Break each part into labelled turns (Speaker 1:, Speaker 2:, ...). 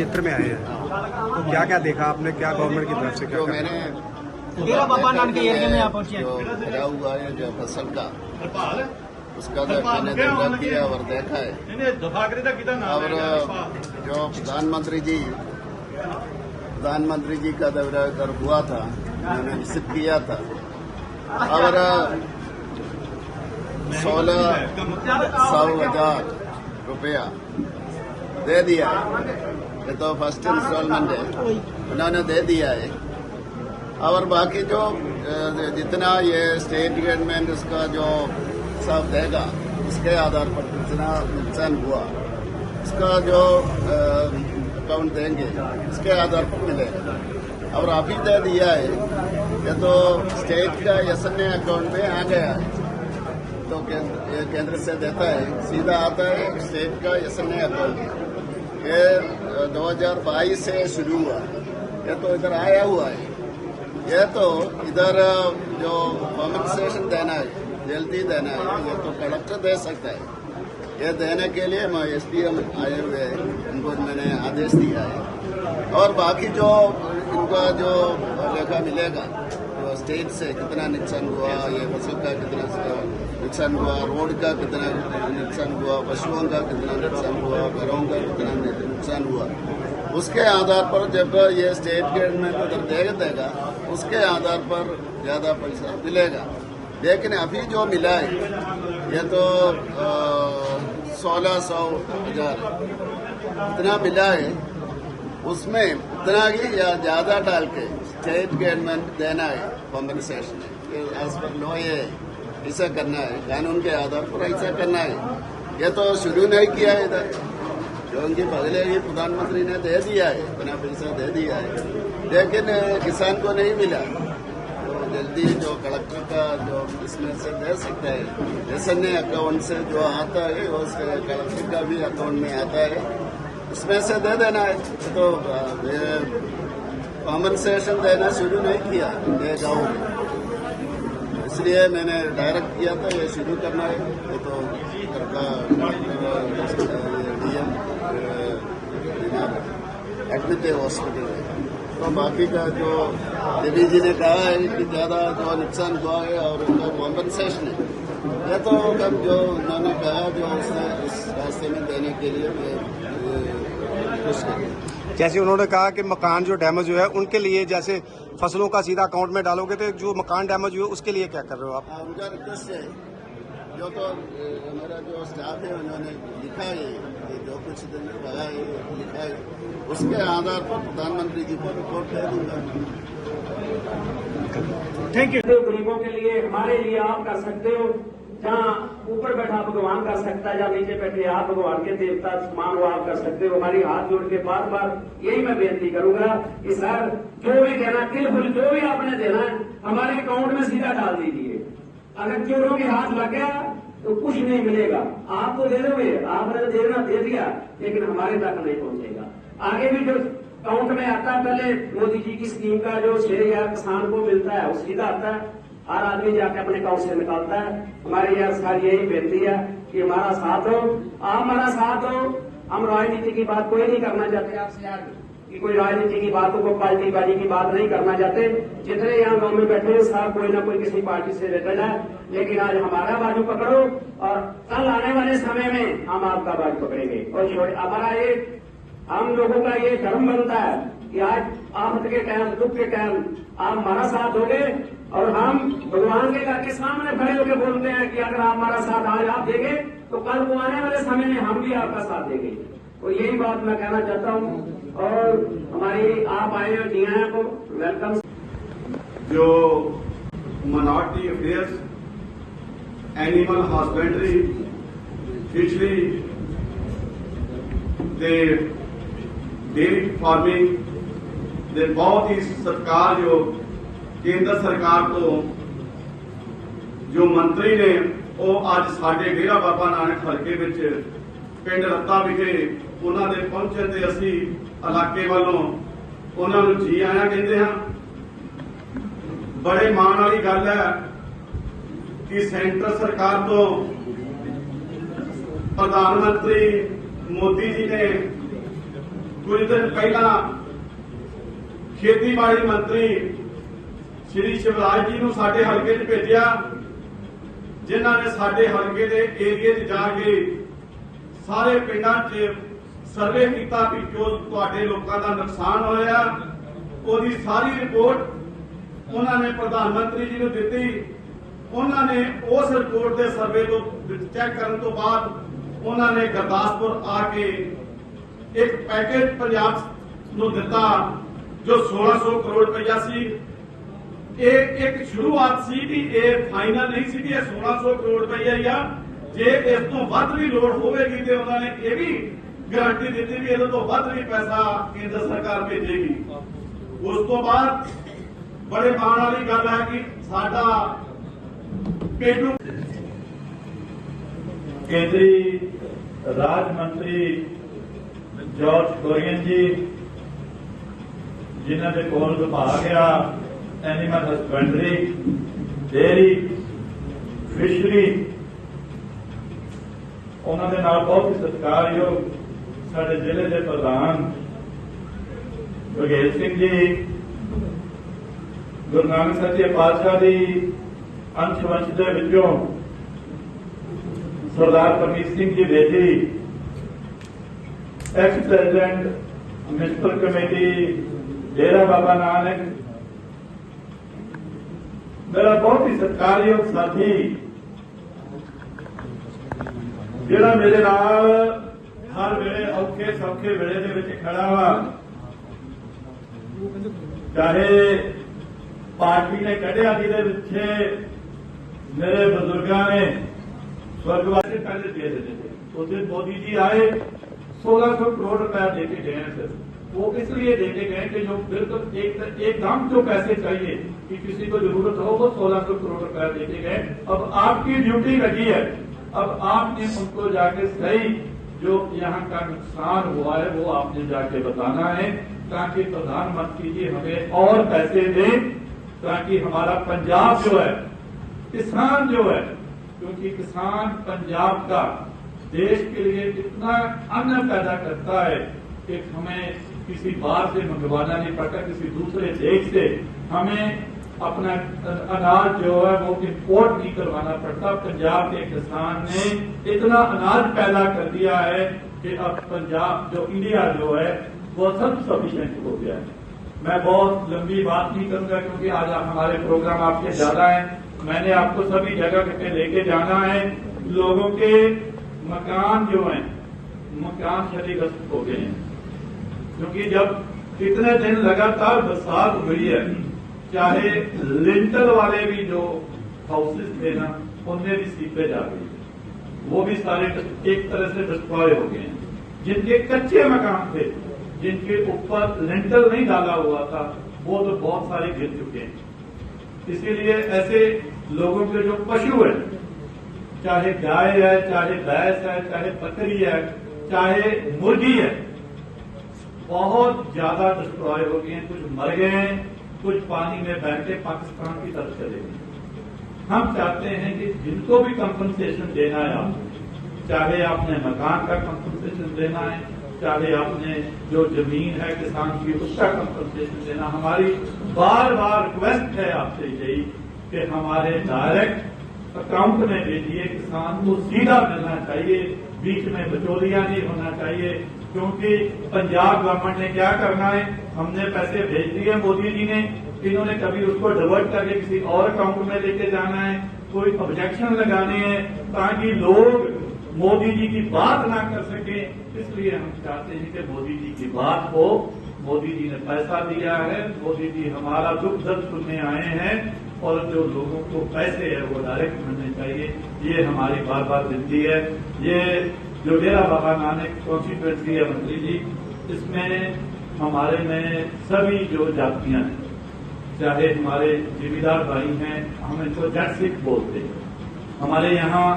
Speaker 1: क्षेत्र में आए हैं, तो क्या क्या देखा आपने, क्या गवर्नमेंट की तरफ से क्या
Speaker 2: जो
Speaker 1: क्या?
Speaker 2: मैंने
Speaker 3: डेरा बाबा नानक के एरिया में आप पहुंचे
Speaker 2: जो गिरा हुआ है जो फसल का, उसका जो मैंने दौरा किया और देखा है। और जो प्रधानमंत्री जी का दौरा इधर हुआ था, मैंने विजिट किया था और 16,100,000 रुपया दे दिया है। ये तो फर्स्ट इंस्टॉलमेंट है, उन्होंने दे दिया है। और बाकी जो जितना ये स्टेट गवर्नमेंट उसका जो सब देगा, उसके आधार पर जितना नुकसान हुआ उसका जो अकाउंट देंगे उसके आधार पर मिलेगा। और अभी दे दिया है, ये तो स्टेट का SNA अकाउंट में आ गया है, तो केंद्र से देता है, सीधा आता है स्टेट का SNA अकाउंट। ये 2022 से शुरू हुआ, ये तो इधर आया हुआ है। ये तो इधर जो कॉम्पनसेशन देना है, जल्दी देना है, ये तो कलेक्टर दे सकता है। ये देने के लिए SDM आए हुए हैं, उनको मैंने आदेश दिया है। और बाकी जो इनका जो लेखा मिलेगा, जो स्टेट से कितना नुकसान हुआ, ये फसल का कितना नुकसान हुआ, रोड का कितना नुकसान हुआ, पशुओं का कितना नुकसान हुआ, घरों का कितना नुकसान हुआ, उसके आधार पर जब ये स्टेट गवर्नमेंट उधर देगा, उसके आधार पर ज्यादा पैसा मिलेगा। लेकिन अभी जो मिला है ये तो 16,100,000 इतना मिला है, उसमें इतना ही या ज्यादा डाल के स्टेट गवर्नमेंट देना है कॉम्पनसेशन। एज पर लॉ ये ऐसा करना है, कानून के आधार पर ऐसा करना है। ये तो शुरू नहीं किया है इधर, जो उनकी पहले ही प्रधानमंत्री ने दे दिया है, इतना पैसा दे दिया है, लेकिन किसान को नहीं मिला। तो जल्दी जो कलेक्टर का जो इसमें से दे सकता है, SNA अकाउंट से जो आता है वो कलेक्टर का भी अकाउंट में आता है, उसमें से दे देना है। तो कॉम्पनसेशन देना शुरू नहीं किया ये गाँव में, इसलिए मैंने डायरेक्ट किया था ये शुरू करना है। ये तो DM एडमिट है हॉस्पिटल में। तो बाकी का जो देवी जी ने कहा है कि ज्यादा जो नुकसान हुआ है और उनका कॉम्पनसेशन है, यह तो कब जो उन्होंने कहा जो उसने इस रास्ते में देने के लिए कोशिश करी।
Speaker 1: जैसे उन्होंने कहा कि मकान जो डैमेज हुआ है उनके लिए, जैसे फसलों का सीधा अकाउंट में डालोगे, तो जो मकान डैमेज हुए उसके लिए क्या कर रहे हो आप?
Speaker 2: उनका रिक्वेस्ट है, जो तो हमारा जो स्टाफ है उन्होंने लिखा है, जो कुछ दिन कहा है लिखा है, उसके आधार पर प्रधानमंत्री जी को रिपोर्ट दे दूंगा।
Speaker 3: Thank you.
Speaker 4: गरीबों के लिए, हमारे लिए आप कर सकते हो। जहाँ ऊपर बैठा भगवान कर सकता है, जहाँ नीचे बैठे आप भगवान के देवता समान हो, आप कर सकते हो। हमारी हाथ जोड़ के बार बार यही मैं बेनती करूंगा कि सर जो भी देना, बिल्कुल जो भी आपने देना है हमारे अकाउंट में सीधा डाल दीजिए। अगर चोरों के हाथ लग गया तो कुछ नहीं मिलेगा। आप तो दे दोगे, आपने देना दे दिया, लेकिन हमारे तक नहीं पहुंचेगा। आगे भी जो अकाउंट में आता है, पहले मोदी जी की स्कीम का जो 6,000 किसान को मिलता है वो सीधा आता है, हर आदमी जाके अपने अकाउंट से निकालता है। हमारी यार सारी यही बेनती है कि हमारा साथ हो, आप हमारा साथ हो। हम राजनीति की बात कोई नहीं करना चाहते आपसे यार, कि कोई राजनीति की बातों को पार्टीबाजी की बात नहीं करना चाहते। जितने यहाँ गांव में बैठे हैं सब कोई ना कोई किसी पार्टी से रिलेटेड है, लेकिन आज हमारा बाजू पकड़ो और कल आने वाले समय में हम आपका बाजू पकड़ेंगे। और हमारा ये हम लोगों का ये धर्म बनता है कि आज आफत के टाइम, दुख के टाइम आप हमारा साथ दोगे, और हम भगवान के घर के सामने खड़े होकर बोलते हैं कि अगर आप हमारा साथ आज आप देंगे तो कल को आने वाले समय में हम भी आपका साथ देंगे। और यही बात मैं कहना चाहता हूँ। और हमारी आप आए हो जिया को वेलकम।
Speaker 5: जो minority affairs, animal husbandry, fishery, dairy farming ਦੇ बहुत ही सत्कार जो केंद्र सरकार तो जो मंत्री ने वो अज साडे डेरा बाबा नानक हल्के विच पिंड रत्ता विखे उन्हां दे पहुंचण ते असीं इलाके वालों उन्हां नूं जी आया कहंदे हां। बड़े माण वाली गल है कि सेंटर सरकार तो प्रधानमंत्री मोदी जी ने कुछ दिन पहला खेतीबाड़ी मंत्री श्री शिवराज जी ਨੂੰ ਸਾਡੇ ਹਲਕੇ 'ਚ ਭੇਜਿਆ, ਜਿਨ੍ਹਾਂ ਨੇ ਸਾਡੇ ਹਲਕੇ ਦੇ ਏਰੀਏ 'ਚ ਜਾ ਕੇ ਸਾਰੇ ਪਿੰਡਾਂ 'ਚ ਸਰਵੇ ਕੀਤਾ ਵੀ ਜੋ ਤੁਹਾਡੇ ਲੋਕਾਂ ਦਾ ਨੁਕਸਾਨ ਹੋਇਆ ਉਹਦੀ ਸਾਰੀ ਰਿਪੋਰਟ ਉਹਨਾਂ ਨੇ ਪ੍ਰਧਾਨ ਮੰਤਰੀ ਜੀ ਨੂੰ ਦਿੱਤੀ। ਉਹਨਾਂ ਨੇ ਉਸ ਰਿਪੋਰਟ ਦੇ ਸਰਵੇ ਤੋਂ ਚੈੱਕ ਕਰਨ ਤੋਂ ਬਾਅਦ ਉਹਨਾਂ ਨੇ ਗੁਰਦਾਸਪੁਰ ਆ ਕੇ ਇੱਕ ਪੈਕੇਜ ਪੰਜਾਬ ਨੂੰ ਦਿੱਤਾ ਜੋ 1600 ਕਰੋੜ ਰੁਪਇਆ ਸੀ। ਇਹ ਇੱਕ ਸ਼ੁਰੂਆਤ ਸੀ ਕਿ ਇਹ ਫਾਈਨਲ ਨਹੀਂ ਸੀ ਕਿ ਇਹ 1600 ਕਰੋੜ ਰੁਪਇਆ ਹੀ ਆ, ਜੇ ਇਸ ਤੋਂ ਵੱਧ ਵੀ ਲੋੜ ਹੋਵੇਗੀ ਤੇ ਉਹਨਾਂ ਨੇ ਇਹ ਵੀ ਗਾਰੰਟੀ ਦਿੱਤੀ ਵੀ ਇਹਦੇ ਤੋਂ ਵੱਧ ਵੀ ਪੈਸਾ ਕੇਂਦਰ ਸਰਕਾਰ ਭੇਜੇਗੀ। ਉਸ ਤੋਂ ਬਾਅਦ ਬੜੇ ਮਾਣ ਵਾਲੀ ਗੱਲ ਹੈ ਕਿ ਸਾਡਾ ਪੇਂਡੂ
Speaker 6: केंद्रीय राज्य मंत्री जॉर्ज कुरियन जी जिन्हों के कोल विभाग आ एनिमल हस्बेंडरी, डेयरी, फिशरी, उन्होंने बहुत ही सत्कारयोग साडे जिले के प्रधान बघेल सिंह जी, गुरु नानक सच्चे पातशाह की अंश-वंश के विचों Sardar Parmeet Singh ji Bedi, ex president municipal committee Dera Baba Nanak, मेरा बहुत ही सत्कारयोग साथी जिहड़ा मेरे नाल हर वेले औखे सौखे वेले दे विच खड़ा वा, चाहे पार्टी ने कढ़िया जिहदे पिछे मेरे बुजुर्गां ने स्वर्गवासी पहले दे देते थे। उस दिन मोदी जी आए 1600 करोड़ रुपया देके गए हैं सर। वो इसलिए देके गए कि जो बिल्कुल एकदम जो पैसे चाहिए कि किसी को जरूरत हो वो 1600 करोड़ रुपया देके गए। अब आपकी ड्यूटी लगी है, अब आपने उनको जाके सही जो यहाँ का नुकसान हुआ है वो आपने जाके बताना है ताकि प्रधानमंत्री जी हमें और पैसे दें ताकि हमारा पंजाब जो है, किसान जो है, क्योंकि किसान पंजाब का देश के लिए इतना अन्न पैदा करता है कि हमें किसी बाहर से मंगवाना नहीं पड़ता, किसी दूसरे देश से हमें अपना अनाज जो है वो इंपोर्ट नहीं करवाना पड़ता। पंजाब के किसान ने इतना अनाज पैदा कर दिया है कि अब पंजाब जो इंडिया जो है वो सब सफिशिएंट हो गया है। मैं बहुत लंबी बात नहीं करूंगा क्योंकि आज हमारे प्रोग्राम आपके ज्यादा हैं। मैंने आपको सभी जगह पे लेके जाना है। लोगों के मकान जो हैं मकान क्षतिग्रस्त हो गए हैं क्योंकि जब इतने दिन लगातार बरसात हुई है, चाहे लिंटल वाले भी जो हाउसेस थे ना उनमें भी सीपेज आ गई, वो भी सारे एक तरह से डिस्ट्रॉय हो गए हैं। जिनके कच्चे मकान थे, जिनके ऊपर लिंटल नहीं डाला हुआ था, वो तो बहुत सारे गिर चुके हैं। इसीलिए ऐसे लोगों के जो पशु है, चाहे गाय है, चाहे भैंस है, चाहे बकरी है, चाहे मुर्गी है, बहुत ज्यादा डिस्ट्रॉय हो गए हैं। कुछ मर गए हैं, कुछ पानी में बह के पाकिस्तान की तरफ चले गए। हम चाहते हैं कि जिनको भी कंपनसेशन देना है आपको, चाहे आपने मकान का कंपनसेशन देना है, चाहे आपने जो जमीन है किसान की उसका कंपनसेशन देना, हमारी बार बार रिक्वेस्ट है आपसे यही कि हमारे डायरेक्ट अकाउंट में भेजिए। किसान को सीधा मिलना चाहिए, बीच में बिचौलिया नहीं होना चाहिए। क्योंकि पंजाब गवर्नमेंट ने क्या करना है, हमने पैसे भेज दिए मोदी जी ने, इन्होंने कभी उसको डाइवर्ट करके किसी और अकाउंट में लेके जाना है, कोई ऑब्जेक्शन लगाने हैं ताकि लोग मोदी जी की बात ना कर सके। इसलिए हम चाहते हैं कि मोदी जी की बात हो। मोदी जी ने पैसा दिया है, मोदी जी हमारा दुख दर्द सुनने आए हैं और जो लोगों को पैसे है वो डायरेक्ट मिलने चाहिए। ये हमारी बार बार विनती है। ये जो डेरा बाबा नानक कॉन्स्टिट्यूएंसी है मंत्री जी, इसमें हमारे में सभी जो जातियां हैं, चाहे हमारे जिम्मेदार भाई हैं, हम इनको जट सिख बोलते हैं, हमारे यहाँ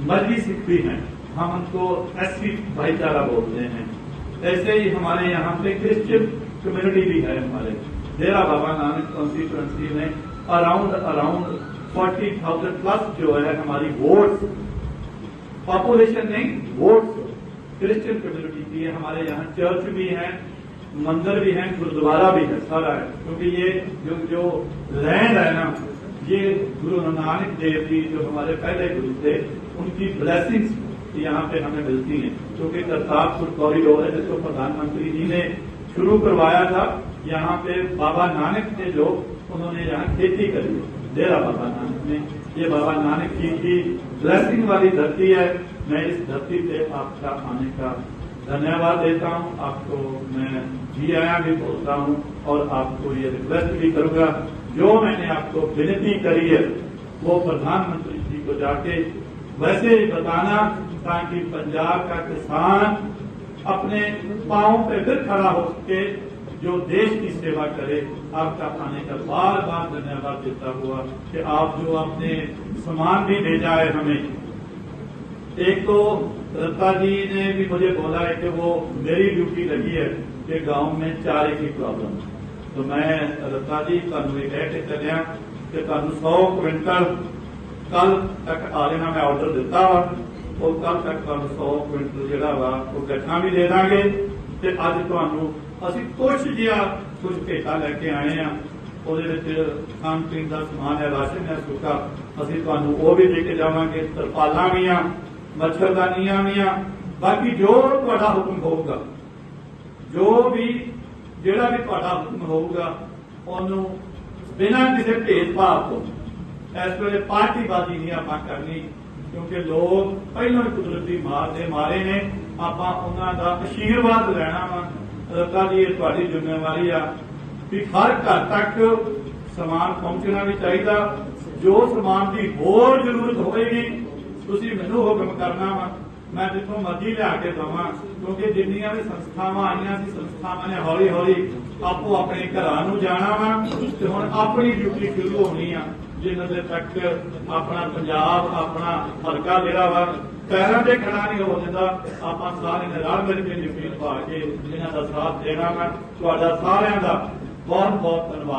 Speaker 6: मजहबी सिख भी हैं, हम उनको एससी भाईचारा बोलते हैं। ऐसे ही हमारे यहाँ पे क्रिश्चियन कम्युनिटी भी है। हमारे डेरा बाबा नानक कॉन्स्टिट्यूएंसी में अराउंड 40,000 प्लस जो है हमारी वोट्स, पॉपुलेशन नहीं वोट्स क्रिश्चियन कम्युनिटी की है। हमारे यहाँ चर्च भी है, मंदिर भी है, गुरुद्वारा भी है, सारा है। क्योंकि ये जो लैंड है ना, ये गुरु नानक देव जी जो हमारे पहले गुरु थे, उनकी ब्लेसिंग्स यहाँ पे हमें मिलती हैं। क्योंकि करतारपुर कॉरिडोर है जिसको प्रधानमंत्री जी ने शुरू करवाया था, यहाँ पे बाबा नानक ने जो उन्होंने यहाँ खेती करी, डेरा बाबा नानक ने, ये बाबा नानक जी की ब्लेसिंग वाली धरती है। मैं इस धरती पे आपका आने का धन्यवाद देता हूँ। आपको मैं जी आया भी बोलता हूँ और आपको ये रिक्वेस्ट भी करूंगा, जो मैंने आपको विनती करी है वो प्रधानमंत्री जी को जाके वैसे ही बताना, ताकि पंजाब का किसान अपने पांव पे फिर खड़ा होकर जो देश की सेवा करे। आपका आने का बार बार धन्यवाद देता हुआ कि आप जो अपने सामान भी भेजा है हमें। एक तो रत्ता जी ने भी मुझे बोला है कि वो मेरी ड्यूटी लगी है कि गांव में चारे की प्रॉब्लम, तो मैं रत्ता जी तुहानू ये कह के चलिया कि तुहानू 100 क्विंटल कल तक आ जाना, मैं ऑर्डर दिता वा, और कल तक तुहानू 100 क्विंटल जिहड़ा वा वो गठा भी दे देंगे। ते अज तुहानू ਅਸੀਂ कुछ भेटा लैके आए हैं, खाण पीण का समान है, राशन है सूखा, ਅਸੀਂ ਤੁਹਾਨੂੰ ਉਹ भी दे के जावांगे, तरपालां भी आ, मच्छरदानियां भी आ, बाकी जो ਤੁਹਾਡਾ हुक्म होगा, जो भी ਜਿਹੜਾ भी ਤੁਹਾਡਾ हुक्म होगा ਉਹਨੂੰ बिना किसी भेदभाव तो इस वे पार्टीबाजी नहीं आप करनी। क्योंकि लोग पहलों ही कुदरती मार दे मारे ने, आप उन्होंने आशीर्वाद लेना वा। रत्ता जी ये तुहाडी जिम्मेवारी आ कि हर घर तक समान पहुंचना भी चाहिए। जो समान की होर जरूरत होगी तुसीं मैनूं हुक्म करना वा, मैं जिथों मर्जी लिया के देवां। क्योंकि जिन्नियां भी संस्थावां आईयां सी, संस्थावां ने हौली हौली आपो अपने घरां नूं जाना वा, ते हुण अपनी ड्यूटी शुरू होनी आ। जिन्ने देर तक अपना पंजाब, अपना हलका जिहड़ा वा पैरों से खड़ा नहीं हो दिंदा, आपां सारे ने रल मिल के जमीन पा के इन्हां दा साथ देना। मैं तुहाडा सारिआं दा बहुत बहुत धन्यवाद।